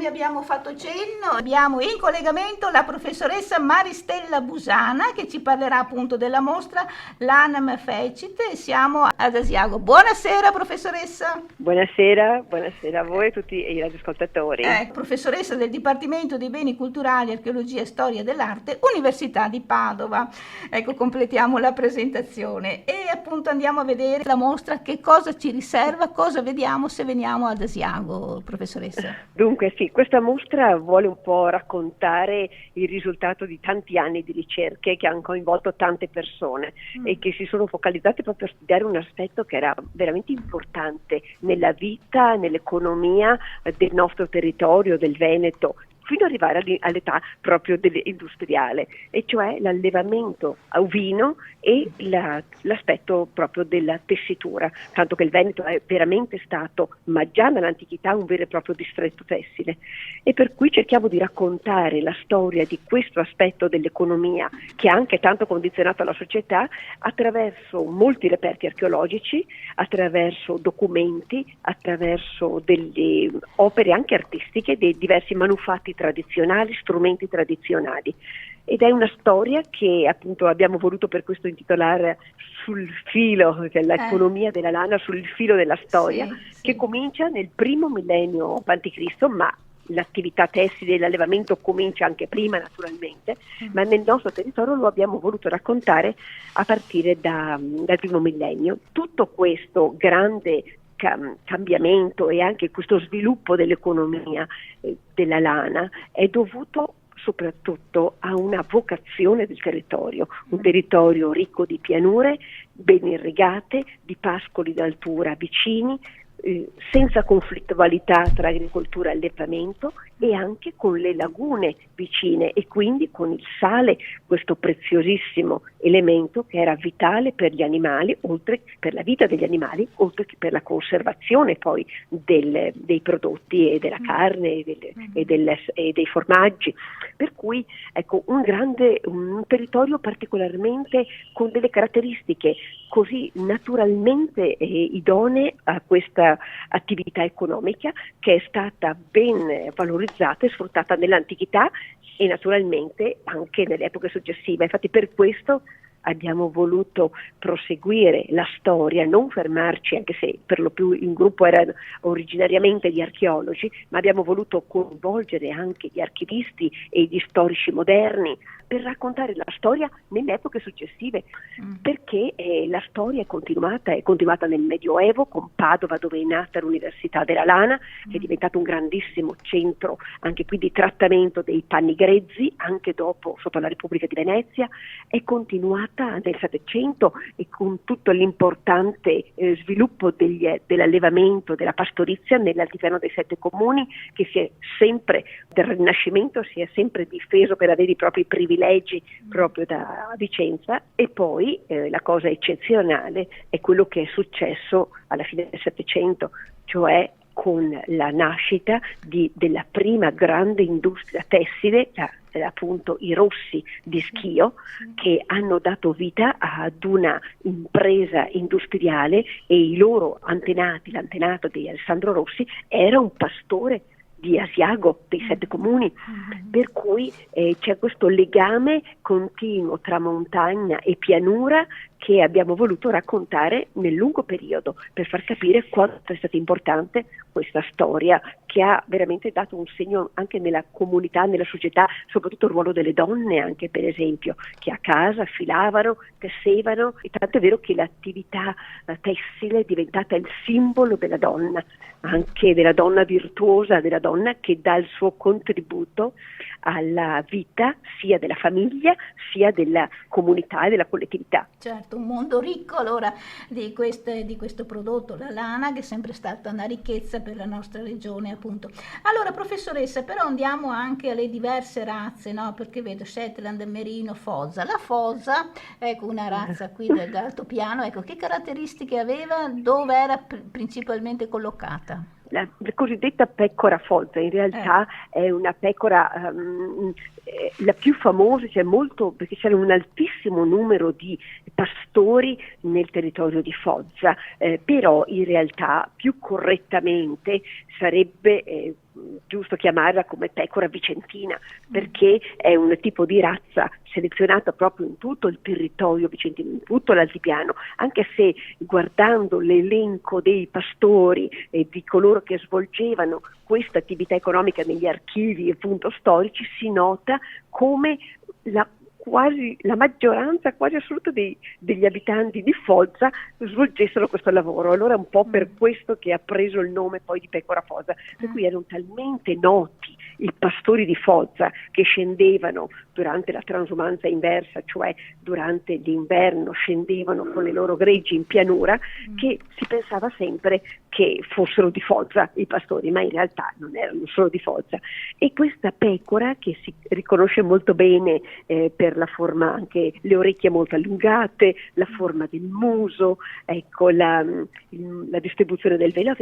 abbiamo fatto cenno, abbiamo in collegamento la professoressa Maristella Busana che ci parlerà appunto della mostra L'Anam Fecit e siamo ad Asiago. Buonasera professoressa. Buonasera a voi e tutti i radioascoltatori. Professoressa del Dipartimento dei Beni Culturali, Archeologia e Storia dell'Arte, Università di Padova. Ecco, completiamo la presentazione e appunto andiamo a vedere la mostra, che cosa ci riserva, cosa vediamo se veniamo ad Asiago, professoressa. Dunque sì, questa mostra vuole un po' raccontare il risultato di tanti anni di ricerche che hanno coinvolto tante persone e che si sono focalizzate proprio a studiare un aspetto che era veramente importante nella vita, nell'economia del nostro territorio, del Veneto, fino ad arrivare all'età proprio industriale, e cioè l'allevamento ovino e l'aspetto proprio della tessitura, tanto che il Veneto è veramente stato, ma già nell'antichità, un vero e proprio distretto tessile. E per cui cerchiamo di raccontare la storia di questo aspetto dell'economia che ha anche tanto condizionato la società attraverso molti reperti archeologici, attraverso documenti, attraverso delle opere anche artistiche, dei diversi manufatti tradizionali, strumenti tradizionali. Ed è una storia che appunto abbiamo voluto per questo intitolare Sul filo dell'economia della lana, sul filo della storia, che comincia nel primo millennio a.C., ma l'attività tessile e l'allevamento comincia anche prima naturalmente, ma nel nostro territorio lo abbiamo voluto raccontare a partire dal primo millennio. Tutto questo grande cambiamento e anche questo sviluppo dell'economia della lana è dovuto soprattutto a una vocazione del territorio, un territorio ricco di pianure, ben irrigate, di pascoli d'altura vicini, senza conflittualità tra agricoltura e allevamento, e anche con le lagune vicine e quindi con il sale, questo preziosissimo elemento che era vitale per gli animali, oltre per la vita degli animali, oltre che per la conservazione poi dei prodotti e della carne e dei formaggi. Per cui ecco, un territorio particolarmente con delle caratteristiche così naturalmente idonee a questa attività economica, che è stata ben valorizzata e sfruttata nell'antichità e naturalmente anche nelle epoche successive. Infatti per questo abbiamo voluto proseguire la storia, non fermarci, anche se per lo più il gruppo era originariamente di archeologi, ma abbiamo voluto coinvolgere anche gli archivisti e gli storici moderni per raccontare la storia nelle epoche successive, perché la storia è continuata nel Medioevo con Padova, dove è nata l'Università della Lana, che è diventato un grandissimo centro anche qui di trattamento dei panni grezzi, anche sotto la Repubblica di Venezia, è continuata nel Settecento e con tutto l'importante sviluppo dell'allevamento, della pastorizia nell'altipiano dei 7 comuni, che del Rinascimento si è sempre difeso per avere i propri privilegi proprio da Vicenza. E poi la cosa eccezionale è quello che è successo alla fine del Settecento, cioè con la nascita della prima grande industria tessile, appunto i Rossi di Schio, che hanno dato vita ad una impresa industriale, e i loro antenati, l'antenato di Alessandro Rossi, era un pastore di Asiago, dei 7 comuni, per cui c'è questo legame continuo tra montagna e pianura che abbiamo voluto raccontare nel lungo periodo, per far capire quanto è stata importante questa storia, che ha veramente dato un segno anche nella comunità, nella società, soprattutto il ruolo delle donne, anche per esempio, che a casa filavano, tessevano, e tanto è vero che l'attività tessile è diventata il simbolo della donna, anche della donna virtuosa, della donna che dà il suo contributo alla vita sia della famiglia sia della comunità e della collettività. Certo, un mondo ricco allora di questo prodotto, la lana, che è sempre stata una ricchezza per la nostra regione, appunto. Allora, professoressa, però andiamo anche alle diverse razze, no? Perché vedo Shetland, Merino, Fosa. La Fosa, ecco, una razza qui dell'altopiano, ecco, che caratteristiche aveva, dove era principalmente collocata? La cosiddetta pecora Fosa in realtà è una pecora la più famosa, perché c'era un altissimo numero di pastori nel territorio di Foggia, però in realtà più correttamente sarebbe giusto chiamarla come pecora vicentina, perché è un tipo di razza selezionata proprio in tutto il territorio vicentino, in tutto l'altipiano, anche se guardando l'elenco dei pastori e di coloro che svolgevano questa attività economica negli archivi appunto storici, si nota come la maggioranza quasi assoluta degli abitanti di Foggia svolgessero questo lavoro. Allora è un po' per questo che ha preso il nome poi di pecora Foggia, per cui erano talmente noti i pastori di Foggia che scendevano durante la transumanza inversa, cioè durante l'inverno scendevano con le loro greggi in pianura, che si pensava sempre che fossero di Foggia i pastori, ma in realtà non erano solo di Foggia. E questa pecora, che si riconosce molto bene per la forma, anche le orecchie molto allungate, la forma del muso, ecco, la distribuzione del velo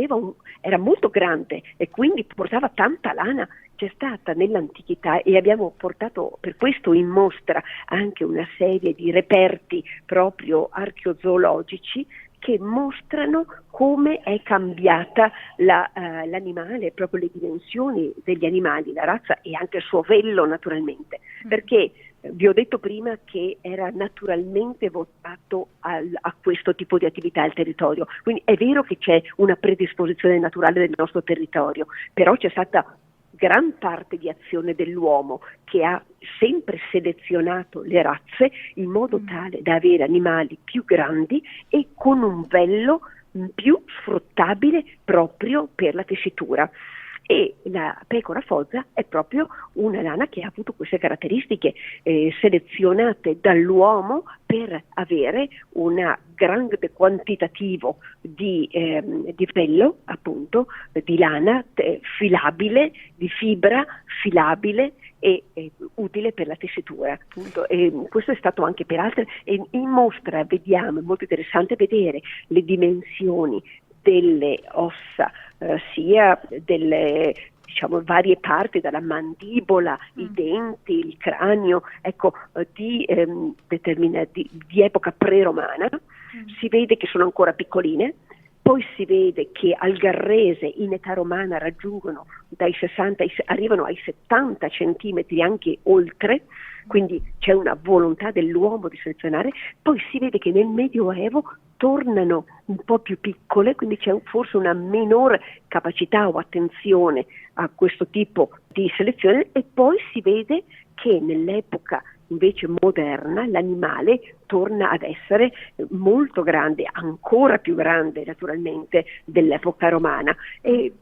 era molto grande e quindi portava tanta lana. C'è stata nell'antichità, e abbiamo portato per questo in mostra anche una serie di reperti proprio archeozoologici che mostrano come è cambiata l'animale, proprio le dimensioni degli animali, la razza e anche il suo vello naturalmente, perché vi ho detto prima che era naturalmente votato a questo tipo di attività al territorio, quindi è vero che c'è una predisposizione naturale del nostro territorio, però c'è stata gran parte di azione dell'uomo che ha sempre selezionato le razze in modo tale da avere animali più grandi e con un vello più sfruttabile proprio per la tessitura. E la pecora Foggia è proprio una lana che ha avuto queste caratteristiche selezionate dall'uomo per avere un grande quantitativo di vello, appunto, di lana filabile, di fibra filabile e utile per la tessitura, appunto. E questo è stato anche per altre, e in mostra vediamo, è molto interessante vedere le dimensioni delle ossa, sia delle varie parti, dalla mandibola, i denti, il cranio, ecco, di epoca pre-romana. Si vede che sono ancora piccoline, poi si vede che al Garrese in età romana raggiungono dai 60, arrivano ai 70 centimetri, anche oltre, quindi c'è una volontà dell'uomo di selezionare. Poi si vede che nel Medioevo tornano un po' più piccole, quindi c'è forse una minor capacità o attenzione a questo tipo di selezione, e poi si vede che nell'epoca invece moderna l'animale torna ad essere molto grande, ancora più grande naturalmente dell'epoca romana, e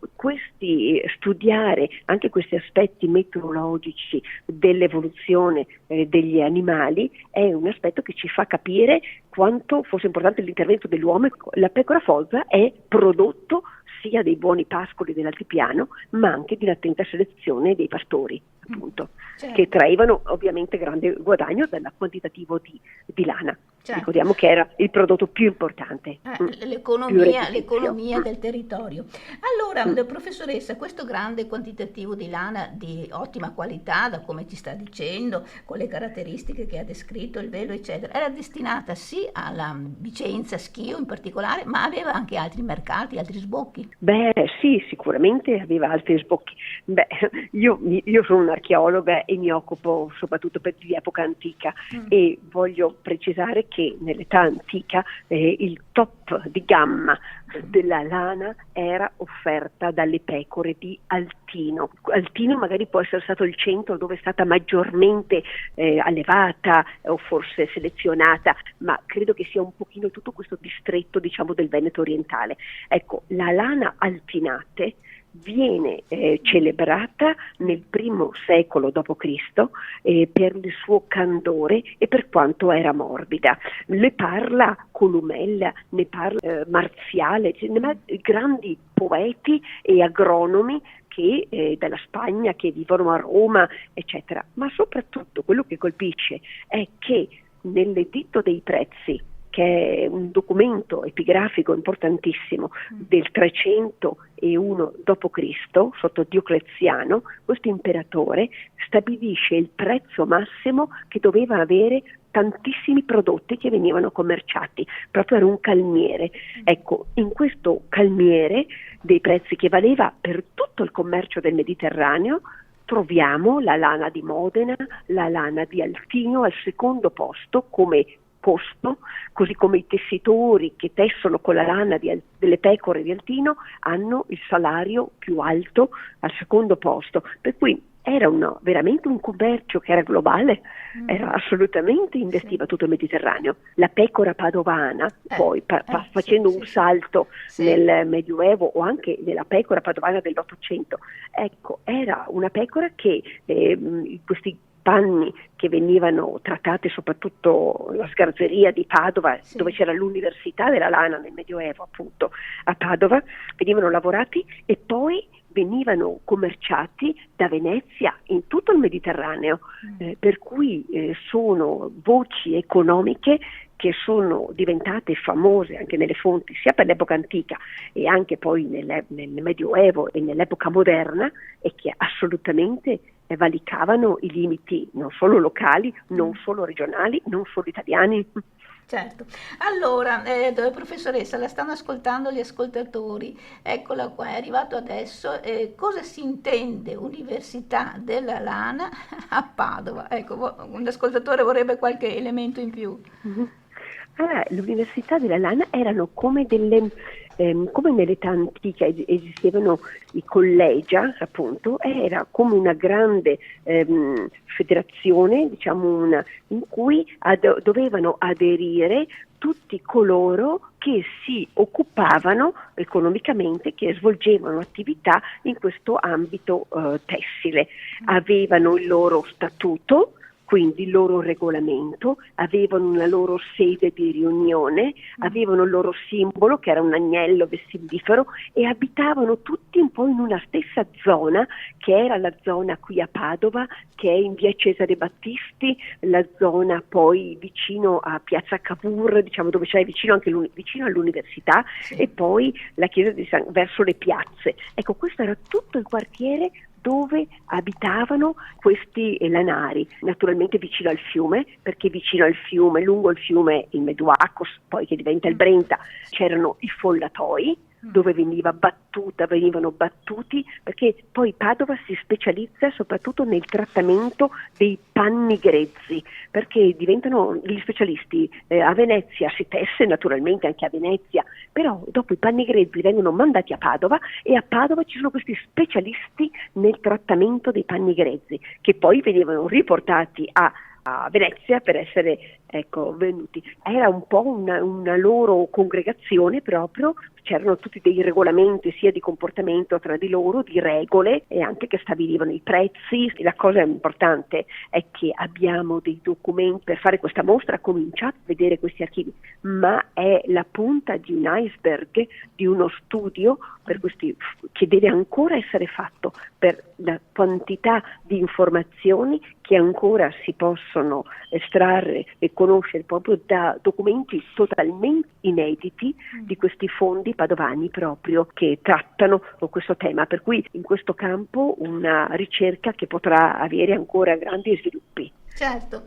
studiare anche questi aspetti meteorologici dell'evoluzione degli animali è un aspetto che ci fa capire quanto fosse importante l'intervento dell'uomo. La pecora Foggia è prodotto sia dei buoni pascoli dell'altipiano, ma anche di un'attenta selezione dei pastori, appunto, certo, che traevano ovviamente grande guadagno dal quantitativo di lana. Certo. Ricordiamo che era il prodotto più importante. L'economia del territorio. Allora, professoressa, questo grande quantitativo di lana di ottima qualità, da come ci sta dicendo, con le caratteristiche che ha descritto, il velo, eccetera, era destinata sì alla Vicenza, Schio in particolare, ma aveva anche altri mercati, altri sbocchi? Beh, sì, sicuramente aveva altri sbocchi. Beh, io sono un'archeologa e mi occupo soprattutto di epoca antica, e voglio precisare che nell'età antica il top di gamma della lana era offerta dalle pecore di Altino. Altino magari può essere stato il centro dove è stata maggiormente allevata o forse selezionata, ma credo che sia un pochino tutto questo distretto, diciamo, del Veneto orientale. Ecco, la lana altinate viene celebrata nel I secolo d.C. Per il suo candore e per quanto era morbida. Ne parla Columella, ne parla Marziale, grandi poeti e agronomi che dalla Spagna, che vivono a Roma, eccetera. Ma soprattutto quello che colpisce è che nell'editto dei prezzi che è un documento epigrafico importantissimo del 301 d.C., sotto Diocleziano. Questo imperatore stabilisce il prezzo massimo che doveva avere tantissimi prodotti che venivano commerciati, proprio era un calmiere. Ecco, in questo calmiere dei prezzi che valeva per tutto il commercio del Mediterraneo troviamo la lana di Modena, la lana di Altino al secondo posto come costo, così come i tessitori che tessono con la lana delle pecore di Altino hanno il salario più alto al secondo posto, per cui era veramente un commercio che era globale, era assolutamente investiva tutto il Mediterraneo. La pecora padovana, poi facendo un salto nel Medioevo o anche nella pecora padovana dell'Ottocento, ecco, era una pecora che questi panni che venivano trattate, soprattutto la sgarzeria di Padova, dove c'era l'Università della Lana nel Medioevo, appunto a Padova, venivano lavorati e poi venivano commerciati da Venezia in tutto il Mediterraneo, per cui sono voci economiche che sono diventate famose anche nelle fonti, sia per l'epoca antica e anche poi nel Medioevo e nell'epoca moderna, e che assolutamente valicavano i limiti non solo locali, non solo regionali, non solo italiani. Certo. Allora, professoressa, la stanno ascoltando gli ascoltatori, eccola qua, è arrivato adesso. Cosa si intende Università della Lana a Padova? Ecco, un ascoltatore vorrebbe qualche elemento in più. Allora, l'Università della Lana erano come come nell'età antica esistevano i collegia, appunto, era come una grande federazione, diciamo in cui dovevano aderire tutti coloro che si occupavano economicamente, che svolgevano attività in questo ambito tessile. Avevano il loro statuto, quindi il loro regolamento, avevano una loro sede di riunione, avevano il loro simbolo che era un agnello vessilifero, e abitavano tutti un po' in una stessa zona, che era la zona qui a Padova, che è in via Cesare Battisti, la zona poi vicino a Piazza Cavour, diciamo, dove c'è vicino anche vicino all'università, e poi la chiesa verso le piazze. Ecco, questo era tutto il quartiere dove abitavano questi lanari, naturalmente vicino al fiume, perché vicino al fiume, lungo il fiume il Meduacos, poi che diventa il Brenta, c'erano i follatoi, dove venivano battuti, perché poi Padova si specializza soprattutto nel trattamento dei panni grezzi, perché diventano gli specialisti. A Venezia si tesse naturalmente anche a Venezia, però dopo i panni grezzi vengono mandati a Padova, e a Padova ci sono questi specialisti nel trattamento dei panni grezzi, che poi venivano riportati a Venezia per essere venuti. Era un po' una loro congregazione proprio, c'erano tutti dei regolamenti sia di comportamento tra di loro, di regole, e anche che stabilivano i prezzi. La cosa importante è che abbiamo dei documenti per fare questa mostra, cominciate a vedere questi archivi, ma è la punta di un iceberg di uno studio per questi, che deve ancora essere fatto, per la quantità di informazioni che ancora si possono estrarre e conoscere proprio da documenti totalmente inediti di questi fondi padovani proprio che trattano questo tema, per cui in questo campo una ricerca che potrà avere ancora grandi sviluppi. Certo,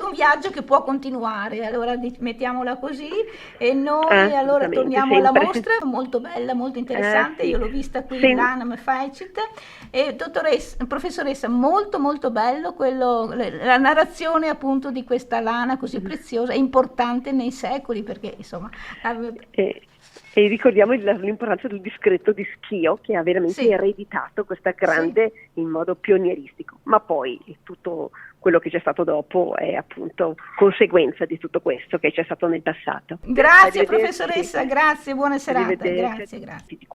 un viaggio che può continuare, allora mettiamola così, e noi allora torniamo alla mostra, molto bella, molto interessante, io l'ho vista qui in Lanam Facit, e professoressa, molto molto bello la narrazione appunto di questa lana così preziosa e importante nei secoli, perché insomma... E ricordiamo l'importanza del distretto di Schio, che ha veramente ereditato questa grande in modo pionieristico, ma poi tutto quello che c'è stato dopo è appunto conseguenza di tutto questo che c'è stato nel passato. Grazie professoressa, grazie, buona serata, grazie.